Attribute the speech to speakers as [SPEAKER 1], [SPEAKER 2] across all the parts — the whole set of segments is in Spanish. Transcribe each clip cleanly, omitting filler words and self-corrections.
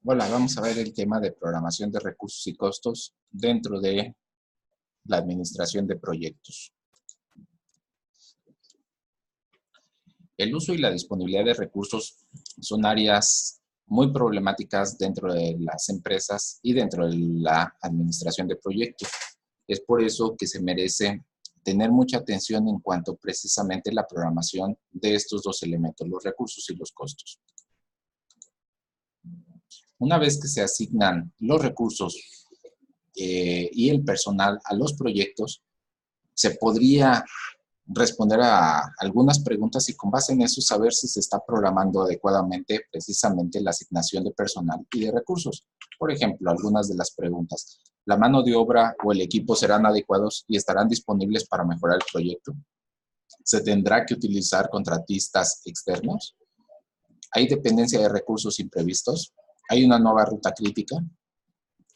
[SPEAKER 1] Hola, vamos a ver el tema de programación de recursos y costos dentro de la administración de proyectos. El uso y la disponibilidad de recursos son áreas muy problemáticas dentro de las empresas y dentro de la administración de proyectos. Es por eso que se merece tener mucha atención en cuanto precisamente a la programación de estos dos elementos, los recursos y los costos. Una vez que se asignan los recursos y el personal a los proyectos, se podría responder a algunas preguntas y con base en eso saber si se está programando adecuadamente precisamente la asignación de personal y de recursos. Por ejemplo, algunas de las preguntas. ¿La mano de obra o el equipo serán adecuados y estarán disponibles para mejorar el proyecto? ¿Se tendrá que utilizar contratistas externos? ¿Hay dependencia de recursos imprevistos? ¿Hay una nueva ruta crítica?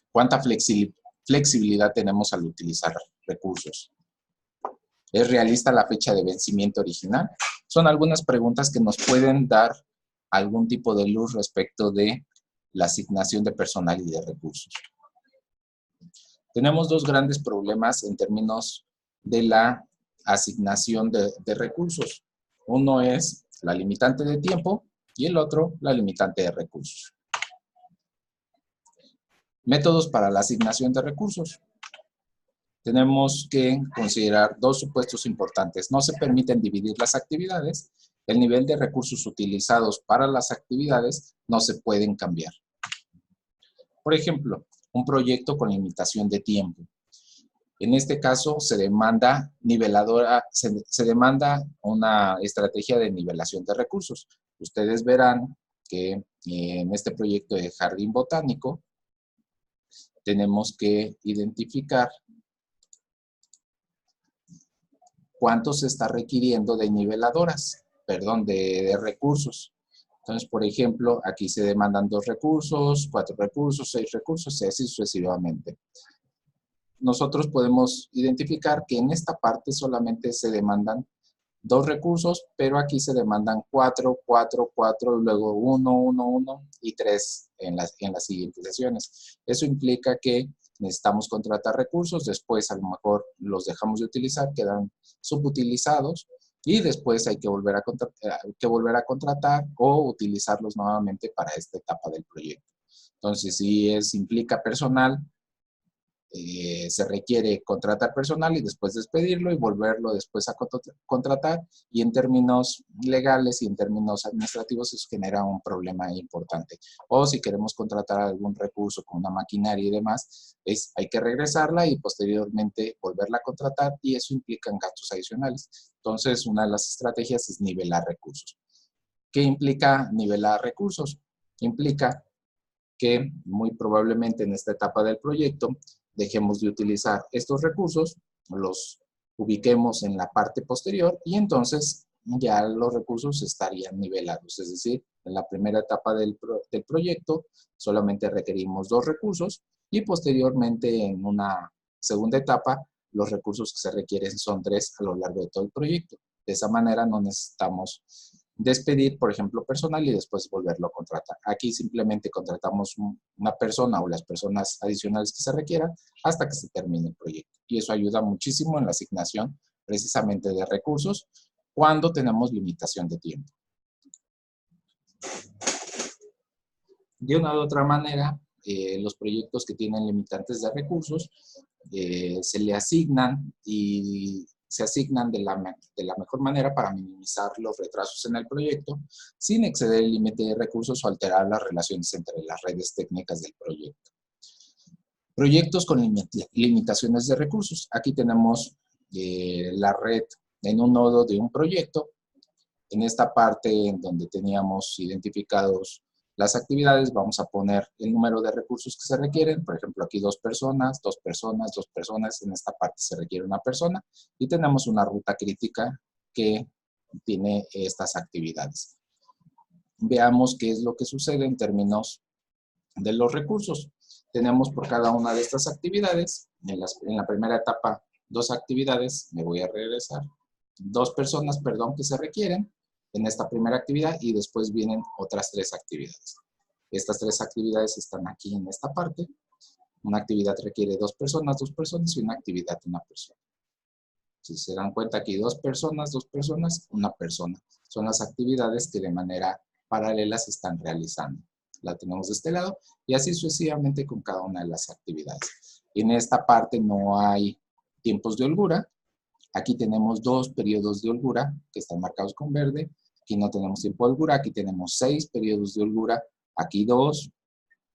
[SPEAKER 1] ¿Cuánta flexibilidad tenemos al utilizar recursos? ¿Es realista la fecha de vencimiento original? Son algunas preguntas que nos pueden dar algún tipo de luz respecto de la asignación de personal y de recursos. Tenemos dos grandes problemas en términos de la asignación de recursos. Uno es la limitante de tiempo y el otro la limitante de recursos. Métodos para la asignación de recursos. Tenemos que considerar dos supuestos importantes. No se permiten dividir las actividades. El nivel de recursos utilizados para las actividades no se pueden cambiar. Por ejemplo, un proyecto con limitación de tiempo. En este caso se demanda se demanda una estrategia de nivelación de recursos. Ustedes verán que en este proyecto de jardín botánico tenemos que identificar cuánto se está requiriendo de de recursos. Entonces, por ejemplo, aquí se demandan 2 recursos, 4 recursos, 6 recursos, y así sucesivamente. Nosotros podemos identificar que en esta parte solamente se demandan 2 recursos, pero aquí se demandan 4, 4, 4, luego 1, 1, 1 y 3 en las siguientes sesiones. Eso implica que necesitamos contratar recursos, después a lo mejor los dejamos de utilizar, quedan subutilizados y después hay que volver a contratar o utilizarlos nuevamente para esta etapa del proyecto. Entonces, si implica personal, se requiere contratar personal y después despedirlo y volverlo después a contratar, y en términos legales y en términos administrativos eso genera un problema importante. O si queremos contratar algún recurso con una maquinaria y demás, hay que regresarla y posteriormente volverla a contratar y eso implica gastos adicionales. Entonces, una de las estrategias es nivelar recursos. ¿Qué implica nivelar recursos? Implica que muy probablemente en esta etapa del proyecto dejemos de utilizar estos recursos, los ubiquemos en la parte posterior y entonces ya los recursos estarían nivelados. Es decir, en la primera etapa del proyecto solamente requerimos 2 recursos y posteriormente en una segunda etapa los recursos que se requieren son 3 a lo largo de todo el proyecto. De esa manera no necesitamos despedir, por ejemplo, personal y después volverlo a contratar. Aquí simplemente contratamos una persona o las personas adicionales que se requieran hasta que se termine el proyecto. Y eso ayuda muchísimo en la asignación precisamente de recursos cuando tenemos limitación de tiempo. De una u otra manera, los proyectos que tienen limitantes de recursos se le asignan y se asignan de la mejor manera para minimizar los retrasos en el proyecto sin exceder el límite de recursos o alterar las relaciones entre las redes técnicas del proyecto. Proyectos con limitaciones de recursos. Aquí tenemos la red en un nodo de un proyecto. En esta parte en donde teníamos identificados las actividades, vamos a poner el número de recursos que se requieren. Por ejemplo, aquí 2 personas, 2 personas, 2 personas. En esta parte se requiere una persona. Y tenemos una ruta crítica que tiene estas actividades. Veamos qué es lo que sucede en términos de los recursos. Tenemos por cada una de estas actividades, en la primera etapa, 2 actividades. Me voy a regresar. 2 personas, perdón, que se requieren en esta primera actividad y después vienen otras 3 actividades. Estas 3 actividades están aquí en esta parte. Una actividad requiere 2 personas y una actividad una persona. Si se dan cuenta aquí 2 personas, una persona. Son las actividades que de manera paralela se están realizando. La tenemos de este lado y así sucesivamente con cada una de las actividades. En esta parte no hay tiempos de holgura. Aquí tenemos 2 periodos de holgura que están marcados con verde. Aquí no tenemos tiempo de holgura. Aquí tenemos 6 periodos de holgura. Aquí 2.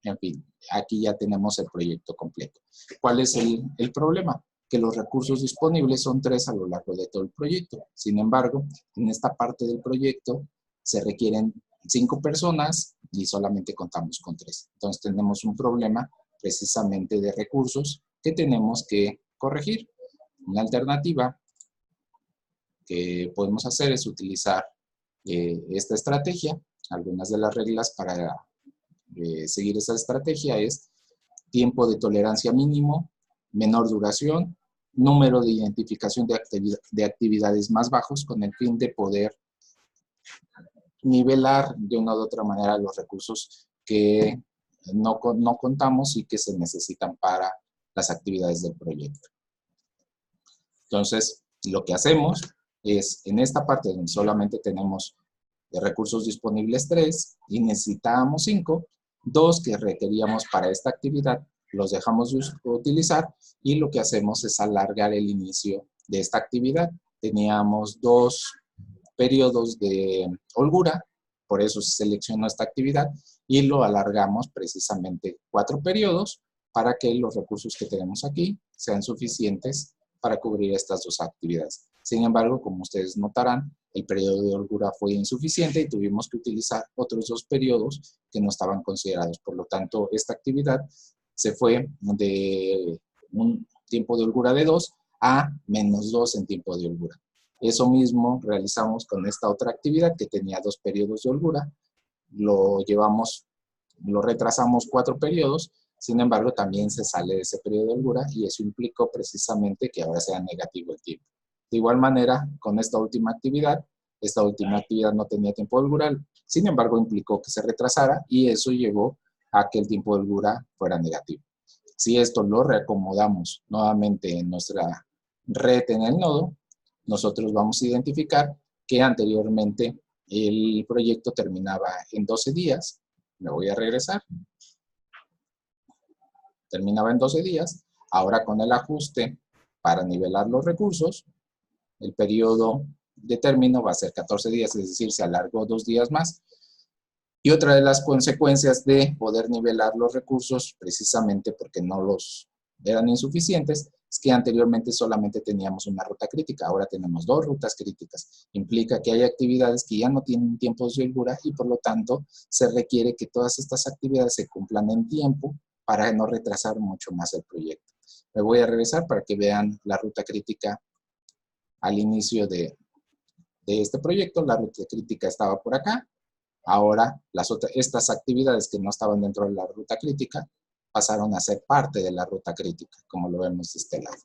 [SPEAKER 1] En fin, aquí ya tenemos el proyecto completo. ¿Cuál es el problema? Que los recursos disponibles son 3 a lo largo de todo el proyecto. Sin embargo, en esta parte del proyecto se requieren 5 personas y solamente contamos con 3. Entonces tenemos un problema precisamente de recursos que tenemos que corregir. Una alternativa que podemos hacer es utilizar esta estrategia. Algunas de las reglas para seguir esa estrategia es tiempo de tolerancia mínimo, menor duración, número de identificación de actividades más bajos con el fin de poder nivelar de una u otra manera los recursos que no contamos y que se necesitan para las actividades del proyecto. Entonces, lo que hacemos es, en esta parte donde solamente tenemos de recursos disponibles 3 y necesitábamos 5, 2 que requeríamos para esta actividad los dejamos de utilizar y lo que hacemos es alargar el inicio de esta actividad. Teníamos 2 periodos de holgura, por eso se seleccionó esta actividad y lo alargamos precisamente 4 periodos para que los recursos que tenemos aquí sean suficientes para cubrir estas 2 actividades. Sin embargo, como ustedes notarán, el periodo de holgura fue insuficiente y tuvimos que utilizar otros 2 periodos que no estaban considerados. Por lo tanto, esta actividad se fue de un tiempo de holgura de 2 a -2 en tiempo de holgura. Eso mismo realizamos con esta otra actividad que tenía 2 periodos de holgura. Lo retrasamos 4 periodos, sin embargo también se sale de ese periodo de holgura y eso implicó precisamente que ahora sea negativo el tiempo. De igual manera, con esta última actividad no tenía tiempo de holgura, sin embargo implicó que se retrasara y eso llevó a que el tiempo de holgura fuera negativo. Si esto lo reacomodamos nuevamente en nuestra red en el nodo, nosotros vamos a identificar que anteriormente el proyecto terminaba en 12 días. Me voy a regresar. Terminaba en 12 días. Ahora con el ajuste para nivelar los recursos, el periodo de término va a ser 14 días, es decir, se alargó 2 días más. Y otra de las consecuencias de poder nivelar los recursos, precisamente porque eran insuficientes, es que anteriormente solamente teníamos una ruta crítica, ahora tenemos 2 rutas críticas. Implica que hay actividades que ya no tienen tiempos de holgura y por lo tanto se requiere que todas estas actividades se cumplan en tiempo para no retrasar mucho más el proyecto. Me voy a regresar para que vean la ruta crítica al inicio de este proyecto. La ruta crítica estaba por acá. Ahora, estas actividades que no estaban dentro de la ruta crítica pasaron a ser parte de la ruta crítica, como lo vemos de este lado.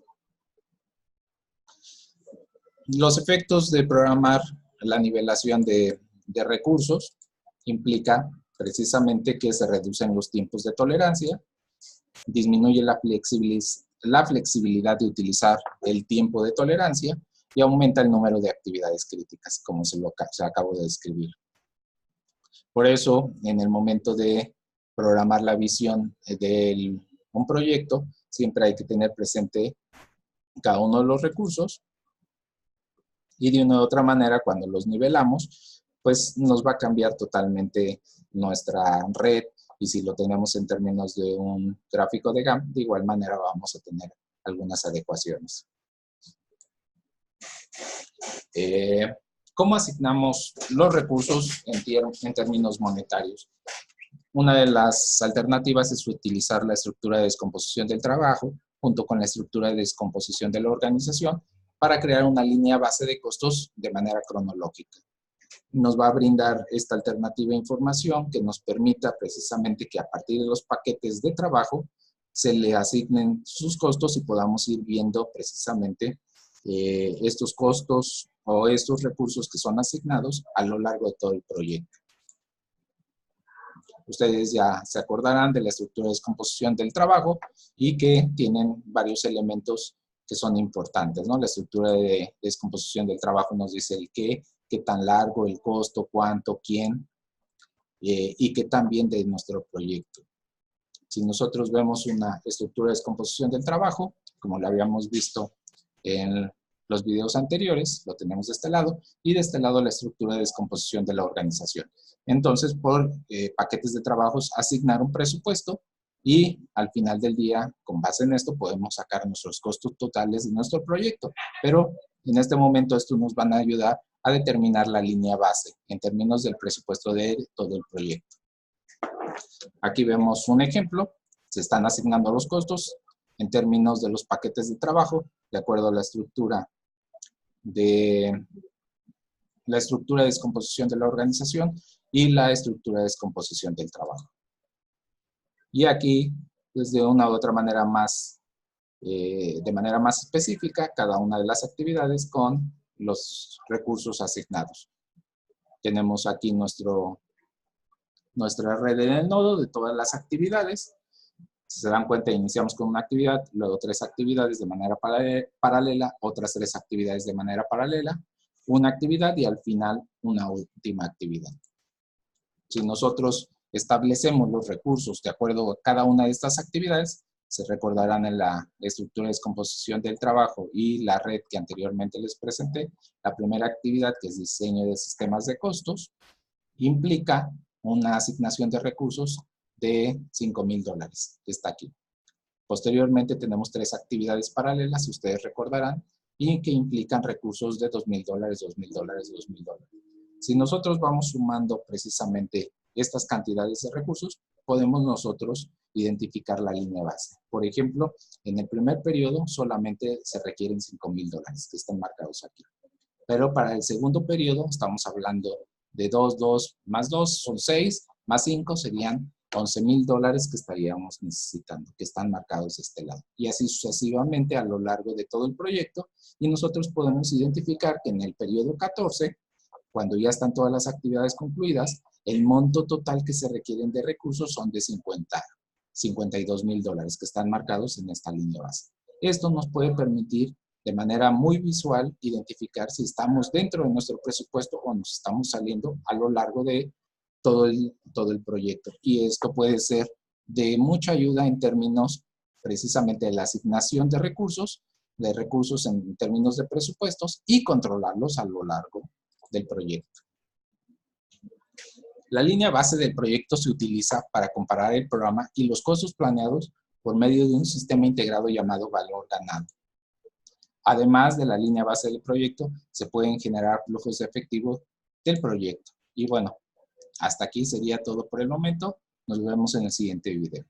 [SPEAKER 1] Los efectos de programar la nivelación de recursos implica precisamente que se reducen los tiempos de tolerancia, disminuye la flexibilidad de utilizar el tiempo de tolerancia y aumenta el número de actividades críticas, como se acabo de describir. Por eso, en el momento de programar la visión de un proyecto, siempre hay que tener presente cada uno de los recursos y de una u otra manera, cuando los nivelamos, pues nos va a cambiar totalmente nuestra red y si lo tenemos en términos de un gráfico de Gantt, de igual manera vamos a tener algunas adecuaciones. ¿Cómo asignamos los recursos en términos monetarios? Una de las alternativas es utilizar la estructura de descomposición del trabajo junto con la estructura de descomposición de la organización para crear una línea base de costos de manera cronológica. Nos va a brindar esta alternativa de información que nos permita precisamente que a partir de los paquetes de trabajo se le asignen sus costos y podamos ir viendo precisamente estos costos o estos recursos que son asignados a lo largo de todo el proyecto. Ustedes ya se acordarán de la estructura de descomposición del trabajo y que tienen varios elementos que son importantes, ¿no? La estructura de descomposición del trabajo nos dice el qué tan largo, el costo, cuánto, quién, y qué también de nuestro proyecto. Si nosotros vemos una estructura de descomposición del trabajo, como lo habíamos visto en los videos anteriores, lo tenemos de este lado, y de este lado la estructura de descomposición de la organización. Entonces, por paquetes de trabajos, asignar un presupuesto y al final del día, con base en esto, podemos sacar nuestros costos totales de nuestro proyecto. Pero en este momento, estos nos van a ayudar a determinar la línea base en términos del presupuesto de todo el proyecto. Aquí vemos un ejemplo. Se están asignando los costos en términos de los paquetes de trabajo, de acuerdo a la estructura de descomposición de la organización y la estructura de descomposición del trabajo. Y aquí, pues de una u otra manera de manera más específica, cada una de las actividades con los recursos asignados. Tenemos aquí nuestra red en el nodo de todas las actividades. Si se dan cuenta, iniciamos con una actividad, luego 3 actividades de manera paralela, otras 3 actividades de manera paralela, una actividad y al final una última actividad. Si nosotros establecemos los recursos de acuerdo a cada una de estas actividades, se recordarán en la estructura de descomposición del trabajo y la red que anteriormente les presenté, la primera actividad, que es diseño de sistemas de costos, implica una asignación de recursos de $5,000, que está aquí. Posteriormente tenemos 3 actividades paralelas, si ustedes recordarán, y que implican recursos de $2,000, $2,000, $2,000. Si nosotros vamos sumando precisamente estas cantidades de recursos, podemos nosotros identificar la línea base. Por ejemplo, en el primer periodo solamente se requieren $5,000, que están marcados aquí. Pero para el segundo periodo estamos hablando de 2 más 2 son 6, más 5 serían $11,000 que estaríamos necesitando, que están marcados de este lado. Y así sucesivamente a lo largo de todo el proyecto. Y nosotros podemos identificar que en el periodo 14, cuando ya están todas las actividades concluidas, el monto total que se requieren de recursos son de $52,000 que están marcados en esta línea base. Esto nos puede permitir de manera muy visual identificar si estamos dentro de nuestro presupuesto o nos estamos saliendo a lo largo de todo el proyecto. Y esto puede ser de mucha ayuda en términos precisamente de la asignación de recursos en términos de presupuestos y controlarlos a lo largo del proyecto. La línea base del proyecto se utiliza para comparar el programa y los costos planeados por medio de un sistema integrado llamado valor ganado. Además de la línea base del proyecto, se pueden generar flujos de efectivo del proyecto. Y bueno, hasta aquí sería todo por el momento. Nos vemos en el siguiente video.